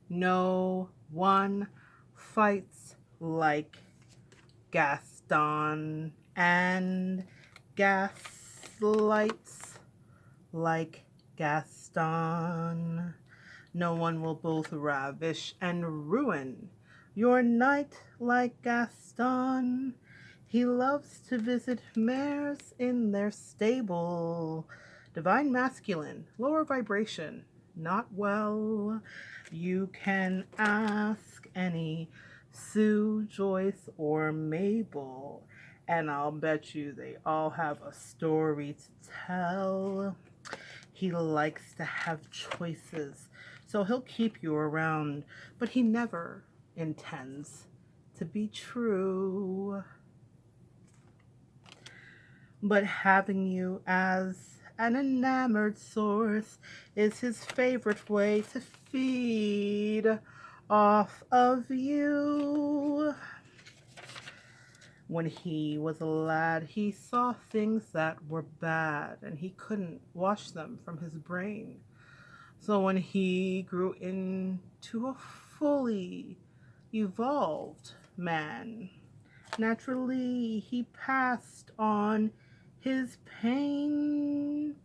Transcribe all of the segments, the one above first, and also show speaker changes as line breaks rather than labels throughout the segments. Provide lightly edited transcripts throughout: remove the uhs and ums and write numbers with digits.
No one fights like Gaston and gaslights like Gaston. No one will both ravish and ruin your night like Gaston. He loves to visit mares in their stable. Divine masculine, lower vibration, not well. You can ask any Sue, Joyce, or Mabel, and I'll bet you they all have a story to tell. He likes to have choices, so he'll keep you around, but he never intends to be true. But having you as an enamored source is his favorite way to feed off of you. When he was a lad, he saw things that were bad and he couldn't wash them from his brain. So when he grew into a fully evolved man, naturally he passed on his pain.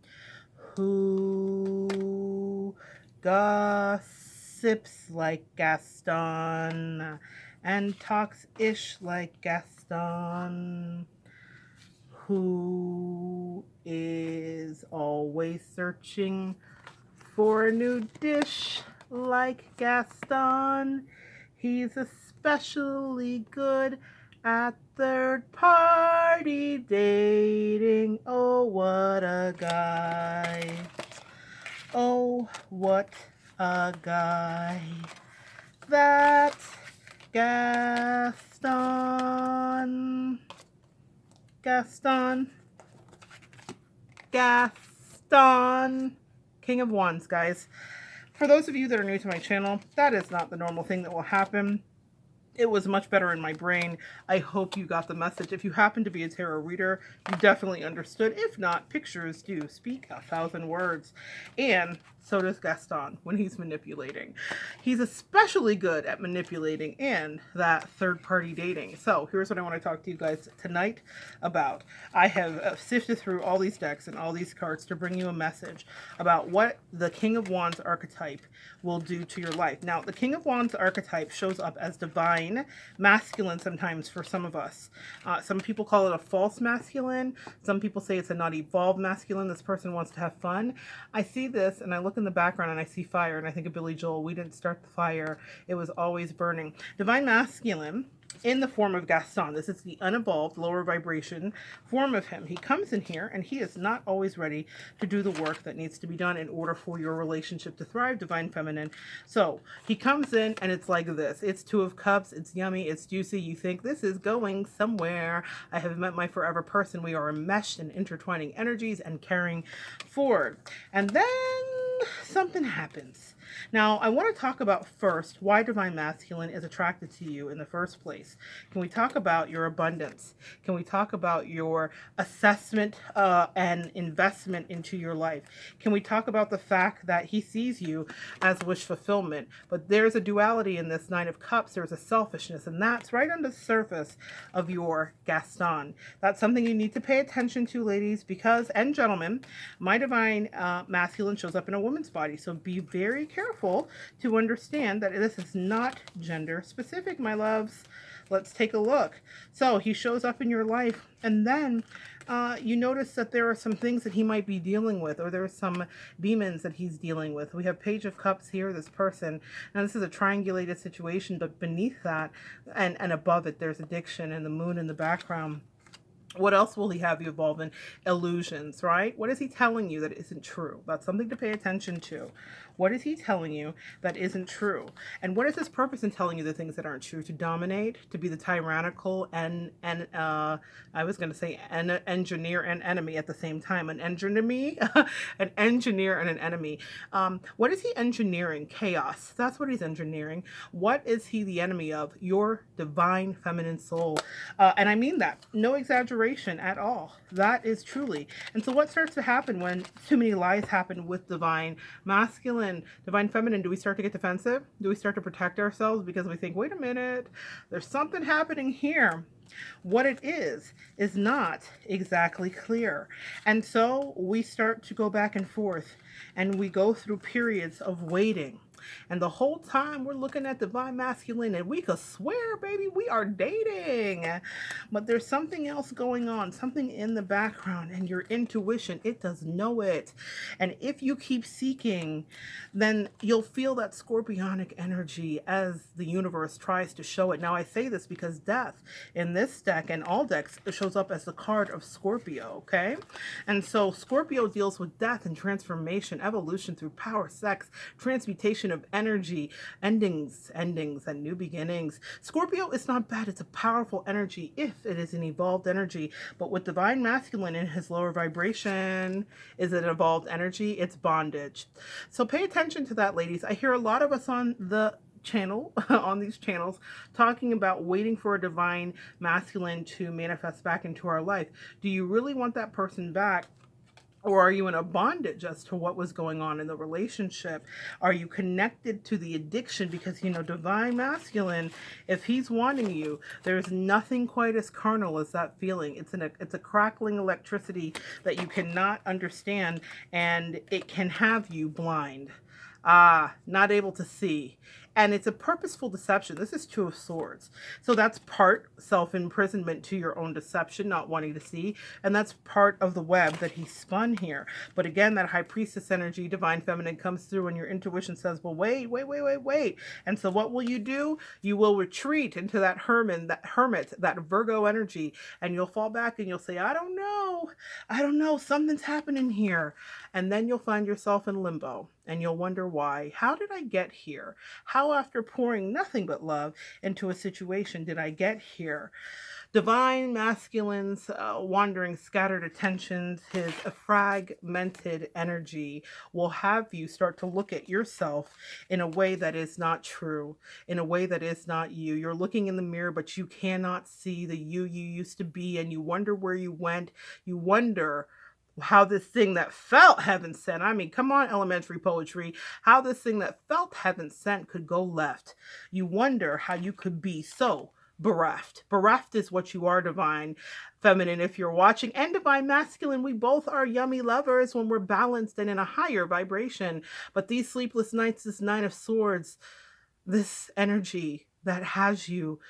Who gossips like Gaston and talks ish like Gaston? Who is always searching for a new dish like Gaston? He's especially good at third party dating. Oh, what a guy. Oh, what a guy. That Gaston. Gaston. Gaston. King of Wands, guys. For those of you that are new to my channel, that is not the normal thing that will happen. It was much better in my brain. I hope you got the message. If you happen to be a tarot reader, you definitely understood. If not, pictures do speak 1,000 words. And so does Gaston when he's manipulating. He's especially good at manipulating and that third-party dating. So here's what I want to talk to you guys tonight about. I have sifted through all these decks and all these cards to bring you a message about what the King of Wands archetype will do to your life. Now, the King of Wands archetype shows up as divine masculine sometimes for some of us. Some people call it a false masculine. Some people say it's a not evolved masculine. This person wants to have fun. I see this and I look in the background and I see fire and I think of Billy Joel. We didn't start the fire. It was always burning. Divine masculine in the form of Gaston. This is the unevolved, lower vibration form of him. He comes in here and he is not always ready to do the work that needs to be done in order for your relationship to thrive, divine feminine. So he comes in and it's like this. It's Two of Cups. It's yummy. It's juicy. You think this is going somewhere. I have met my forever person. We are enmeshed in intertwining energies and carrying forward. And then something happens. Now, I want to talk about first why Divine Masculine is attracted to you in the first place. Can we talk about your abundance? Can we talk about your assessment and investment into your life? Can we talk about the fact that he sees you as wish fulfillment? But there's a duality in this Nine of Cups. There's a selfishness, and that's right under the surface of your Gaston. That's something you need to pay attention to, ladies, because, and gentlemen, my Divine Masculine shows up in a woman's body. So be very careful to understand that this is not gender specific, my loves. Let's take a look. So he shows up in your life, and then you notice that there are some things that he might be dealing with, or there are some demons that he's dealing with. We have Page of Cups here, this person. Now, this is a triangulated situation, but beneath that and above it, there's addiction and the moon in the background. What else will he have you evolve in? Illusions, right? What is he telling you that isn't true? That's something to pay attention to. What is he telling you that isn't true? And what is his purpose in telling you the things that aren't true? To dominate, to be the tyrannical and I was going to say an engineer and enemy at the same time. An enemy, an engineer and an enemy. What is he engineering? Chaos. That's what he's engineering. What is he the enemy of? Your divine feminine soul. And I mean that. No exaggeration. consideration at all. That is truly. And so what starts to happen when too many lies happen with divine masculine, divine feminine? Do we start to get defensive? Do we start to protect ourselves because we think, wait a minute, there's something happening here? What it is not exactly clear. And so we start to go back and forth, and we go through periods of waiting. And the whole time we're looking at divine masculine, and we could swear, baby, we are dating. But there's something else going on, something in the background, and your intuition, it does know it. And if you keep seeking, then you'll feel that scorpionic energy as the universe tries to show it. Now, I say this because death in this deck and all decks, it shows up as the card of Scorpio, okay? And so Scorpio deals with death and transformation, evolution through power, sex, transmutation of energy, endings, and new beginnings. Scorpio is not bad. It's a powerful energy if it is an evolved energy. But with divine masculine in his lower vibration, is it evolved energy? It's bondage. So pay attention to that, ladies. I hear a lot of us on the channel, on these channels, talking about waiting for a divine masculine to manifest back into our life. Do you really want that person back? Or are you in a bondage as to what was going on in the relationship? Are you connected to the addiction? Because, you know, divine masculine, if he's wanting you, there's nothing quite as carnal as that feeling. It's a crackling electricity that you cannot understand, and it can have you blind. Not able to see. And it's a purposeful deception. This is Two of Swords. So that's part self-imprisonment to your own deception, not wanting to see. And that's part of the web that he spun here. But again, that High Priestess energy, divine feminine, comes through and your intuition says, well, wait. And so what will you do? You will retreat into that hermit, that Virgo energy. And you'll fall back and you'll say, I don't know. Something's happening here. And then you'll find yourself in limbo. And you'll wonder why. How did I get here? How, after pouring nothing but love into a situation, did I get here? Divine masculine's wandering, scattered attentions, his fragmented energy will have you start to look at yourself in a way that is not true, in a way that is not you. You're looking in the mirror, but you cannot see the you used to be, and you wonder where you went. You wonder how this thing that felt heaven sent, I mean, come on, elementary poetry, how this thing that felt heaven sent could go left. You wonder how you could be so bereft. Bereft is what you are, divine feminine, if you're watching, and divine masculine. We both are yummy lovers when we're balanced and in a higher vibration. But these sleepless nights, this Nine of Swords, this energy that has you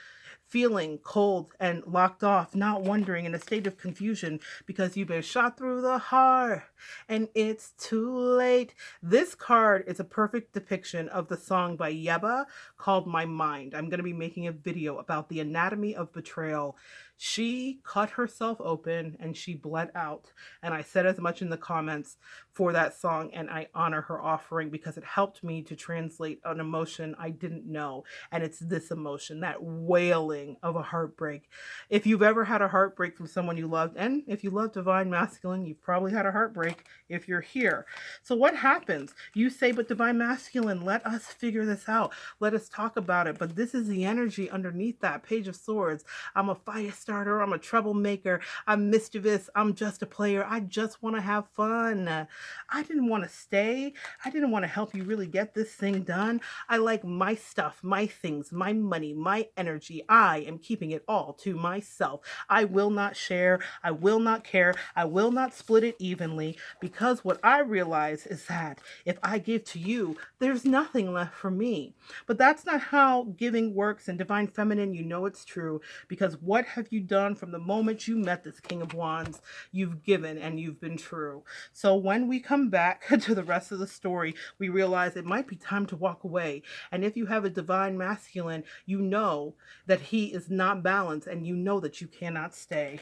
feeling cold and locked off, not wondering, in a state of confusion because you've been shot through the heart and it's too late. This card is a perfect depiction of the song by Yeba called My Mind. I'm going to be making a video about the anatomy of betrayal. She cut herself open and she bled out. And I said as much in the comments for that song, and I honor her offering because it helped me to translate an emotion I didn't know. And it's this emotion, that wailing of a heartbreak. If you've ever had a heartbreak from someone you loved, and if you love divine masculine, you've probably had a heartbreak if you're here. So what happens? You say, but divine masculine, let us figure this out. Let us talk about it. But this is the energy underneath that Page of Swords. I'm a fire starter. I'm a troublemaker. I'm mischievous. I'm just a player. I just want to have fun. I didn't want to stay. I didn't want to help you really get this thing done. I like my stuff, my things, my money, my energy. I am keeping it all to myself. I will not share. I will not care. I will not split it evenly, because what I realize is that if I give to you, there's nothing left for me. But that's not how giving works. And divine feminine, you know it's true, because what have you done from the moment you met this King of Wands? You've given and you've been true. So when we come back to the rest of the story, we realize it might be time to walk away. And if you have a divine masculine, you know that he is not balanced, and you know that you cannot stay.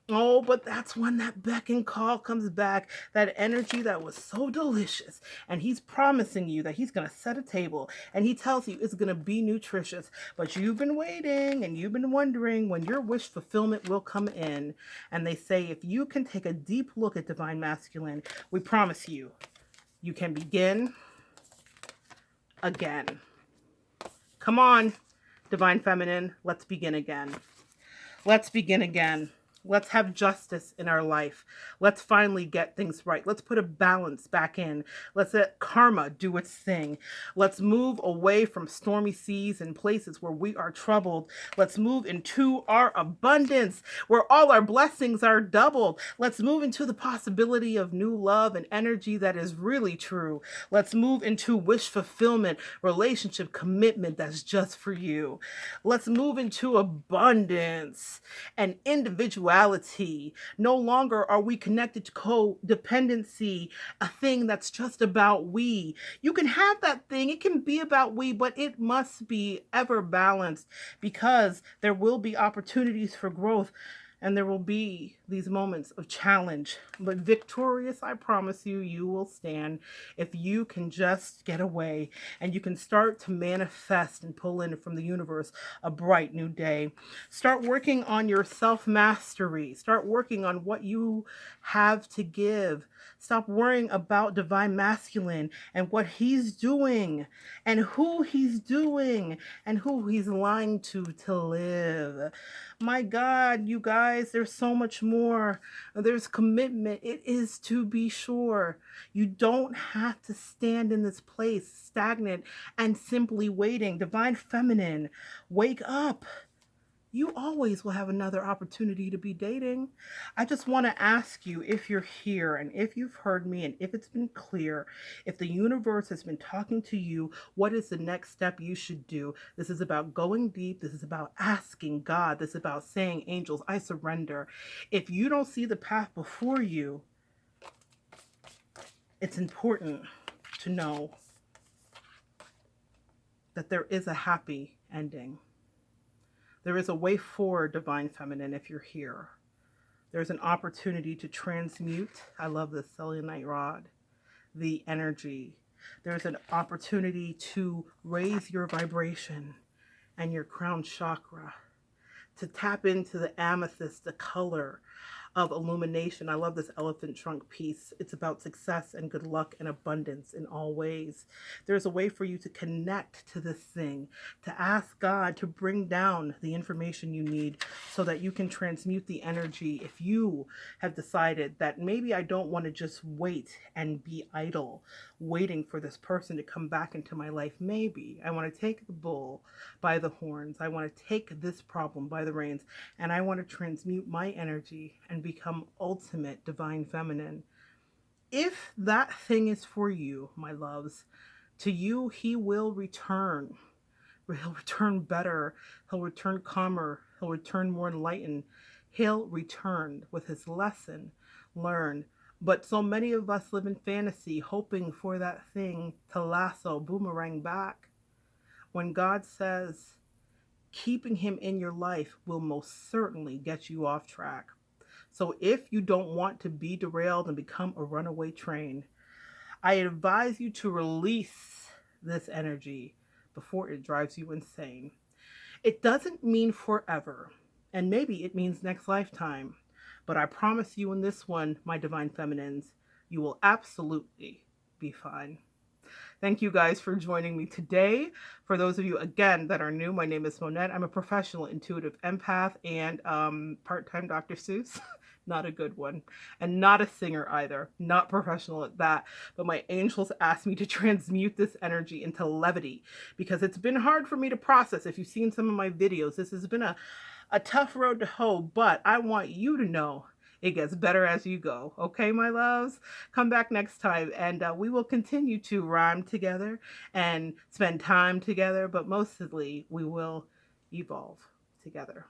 Oh, but that's when that beck and call comes back, that energy that was so delicious. And he's promising you that he's going to set a table, and he tells you it's going to be nutritious. But you've been waiting and you've been wondering when your wish fulfillment will come in. And they say, if you can take a deep look at divine masculine, we promise you, you can begin again. Come on, divine feminine, let's begin again. Let's begin again. Let's have justice in our life. Let's finally get things right. Let's put a balance back in. Let's let karma do its thing. Let's move away from stormy seas and places where we are troubled. Let's move into our abundance, where all our blessings are doubled. Let's move into the possibility of new love and energy that is really true. Let's move into wish fulfillment, relationship commitment that's just for you. Let's move into abundance and individuality. No longer are we connected to codependency, a thing that's just about we. You can have that thing, it can be about we, but it must be ever balanced, because there will be opportunities for growth. And there will be these moments of challenge. But victorious, I promise you, you will stand if you can just get away and you can start to manifest and pull in from the universe a bright new day. Start working on your self-mastery. Start working on what you have to give. Stop worrying about divine masculine and what he's doing and who he's doing and who he's lying to live. My God, you guys, there's so much more. There's commitment. It is to be sure. You don't have to stand in this place stagnant and simply waiting. Divine feminine, wake up. You always will have another opportunity to be dating. I just want to ask you, if you're here and if you've heard me and if it's been clear, if the universe has been talking to you, what is the next step you should do? This is about going deep. This is about asking God. This is about saying, angels, I surrender. If you don't see the path before you, it's important to know that there is a happy ending. There is a way forward, divine feminine, if you're here. There's an opportunity to transmute, I love this selenite rod, the energy. There's an opportunity to raise your vibration and your crown chakra, to tap into the amethyst, the color of illumination. I love this elephant trunk piece. It's about success and good luck and abundance in all ways. There's a way for you to connect to this thing, to ask God to bring down the information you need so that you can transmute the energy. If you have decided that maybe I don't want to just wait and be idle, waiting for this person to come back into my life, maybe I want to take the bull by the horns. I want to take this problem by the reins, and I want to transmute my energy and become ultimate divine feminine. If that thing is for you, my loves, to you he will return. He'll return better. He'll return calmer. He'll return more enlightened. He'll return with his lesson learned. But so many of us live in fantasy, hoping for that thing to lasso, boomerang back. When God says, keeping him in your life will most certainly get you off track. So if you don't want to be derailed and become a runaway train, I advise you to release this energy before it drives you insane. It doesn't mean forever, and maybe it means next lifetime, but I promise you in this one, my divine feminines, you will absolutely be fine. Thank you guys for joining me today. For those of you, again, that are new, my name is Monette. I'm a professional intuitive empath and part-time Dr. Seuss. Not a good one. And not a singer either. Not professional at that. But my angels asked me to transmute this energy into levity because it's been hard for me to process. If you've seen some of my videos, this has been a tough road to hoe, but I want you to know it gets better as you go. Okay, my loves? Come back next time and we will continue to rhyme together and spend time together, but mostly we will evolve together.